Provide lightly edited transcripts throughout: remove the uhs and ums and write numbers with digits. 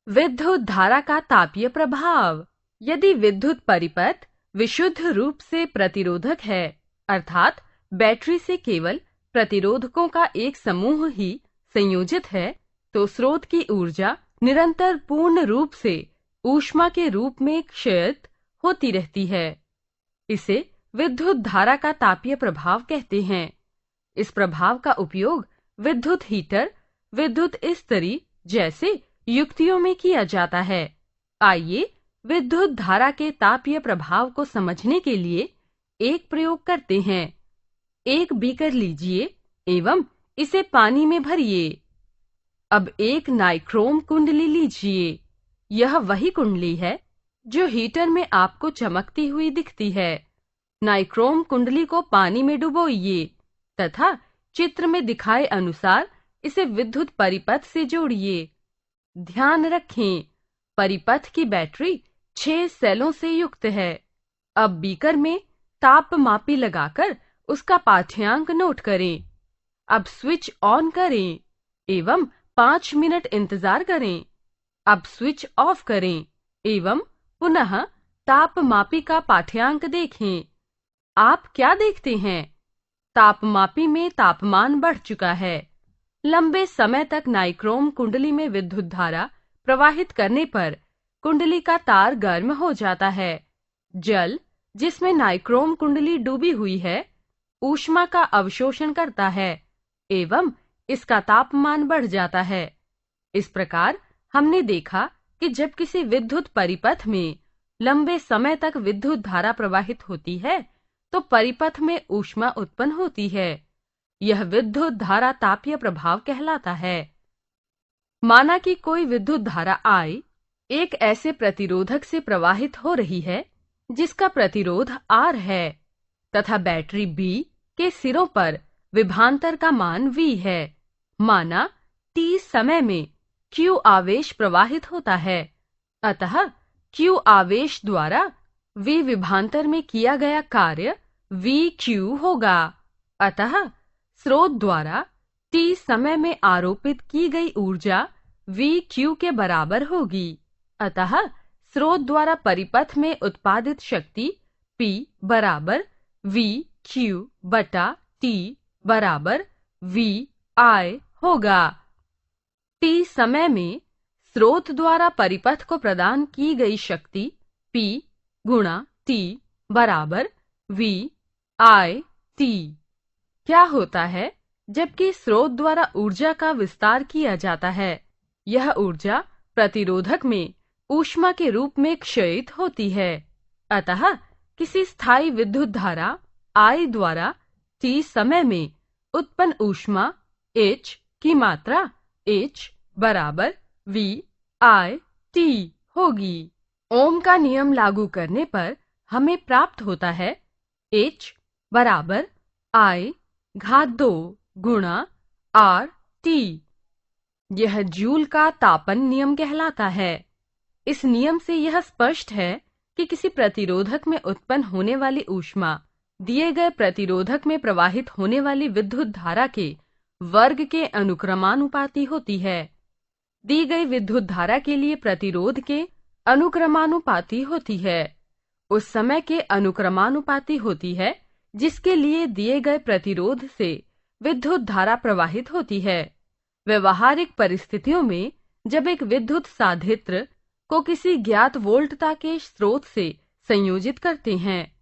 विद्युत धारा का तापीय प्रभाव। यदि विद्युत परिपथ विशुद्ध रूप से प्रतिरोधक है, अर्थात बैटरी से केवल प्रतिरोधकों का एक समूह ही संयोजित है, तो स्रोत की ऊर्जा निरंतर पूर्ण रूप से ऊष्मा के रूप में क्षयित होती रहती है। इसे विद्युत धारा का तापीय प्रभाव कहते हैं। इस प्रभाव का उपयोग विद्युत हीटर, विद्युत इस्त्री जैसे युक्तियों में किया जाता है। आइए विद्युत धारा के तापीय प्रभाव को समझने के लिए एक प्रयोग करते हैं। एक बीकर लीजिए एवं इसे पानी में भरिए। अब एक नाइक्रोम कुंडली लीजिए। यह वही कुंडली है जो हीटर में आपको चमकती हुई दिखती है। नाइक्रोम कुंडली को पानी में डुबोइए तथा चित्र में दिखाए अनुसार इसे विद्युत परिपथ से जोड़िए। ध्यान रखें, परिपथ की बैटरी 6 सेलों से युक्त है। अब बीकर में तापमापी लगाकर उसका पाठ्यांक नोट करें। अब स्विच ऑन करें एवं 5 मिनट इंतजार करें। अब स्विच ऑफ करें एवं पुनः तापमापी का पाठ्यांक देखें। आप क्या देखते हैं? तापमापी में तापमान बढ़ चुका है। लंबे समय तक नाइक्रोम कुंडली में विद्युत धारा प्रवाहित करने पर कुंडली का तार गर्म हो जाता है। जल जिसमें नाइक्रोम कुंडली डूबी हुई है, ऊष्मा का अवशोषण करता है एवं इसका तापमान बढ़ जाता है। इस प्रकार हमने देखा कि जब किसी विद्युत परिपथ में लंबे समय तक विद्युत धारा प्रवाहित होती है, तो परिपथ में ऊष्मा उत्पन्न होती है। यह विद्युत धारा तापीय प्रभाव कहलाता है। माना कि कोई विद्युत धारा I एक ऐसे प्रतिरोधक से प्रवाहित हो रही है जिसका प्रतिरोध R है तथा बैटरी B के सिरों पर विभवांतर का मान V है। माना T समय में Q आवेश प्रवाहित होता है, अतः Q आवेश द्वारा V विभवांतर में किया गया कार्य VQ होगा। अतः स्रोत द्वारा T समय में आरोपित की गई ऊर्जा VQ के बराबर होगी। अतः स्रोत द्वारा परिपथ में उत्पादित शक्ति P बराबर VQ बटा T बराबर VI होगा। T समय में स्रोत द्वारा परिपथ को प्रदान की गई शक्ति P गुणा T बराबर VI-T। क्या होता है जबकि स्रोत द्वारा ऊर्जा का विस्तार किया जाता है? यह ऊर्जा प्रतिरोधक में ऊष्मा के रूप में क्षयित होती है। अतः किसी स्थायी विद्युत धारा I द्वारा T समय में उत्पन्न ऊष्मा H की मात्रा H बराबर VI-T होगी। ओम का नियम लागू करने पर हमें प्राप्त होता है H बराबर I घात 2 गुणा RT। यह जूल का तापन नियम कहलाता है। इस नियम से यह स्पष्ट है कि किसी प्रतिरोधक में उत्पन्न होने वाली ऊष्मा दिए गए प्रतिरोधक में प्रवाहित होने वाली विद्युत धारा के वर्ग के अनुक्रमानुपाती होती है। दी गई विद्युत धारा के लिए प्रतिरोध के अनुक्रमानुपाती होती है। उस समय के अनुक्रमानुपाती होती है जिसके लिए दिए गए प्रतिरोध से विद्युत धारा प्रवाहित होती है। व्यवहारिक परिस्थितियों में जब एक विद्युत साधित्र को किसी ज्ञात वोल्टता के स्रोत से संयोजित करते हैं,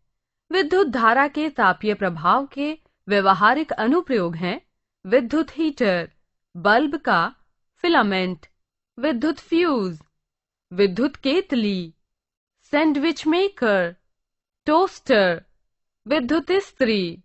विद्युत धारा के तापीय प्रभाव के व्यवहारिक अनुप्रयोग हैं विद्युत हीटर, बल्ब का फिलामेंट, विद्युत फ्यूज, विद्युत केतली, सैंडविच मेकर, टोस्टर, विद्युत इस्त्री,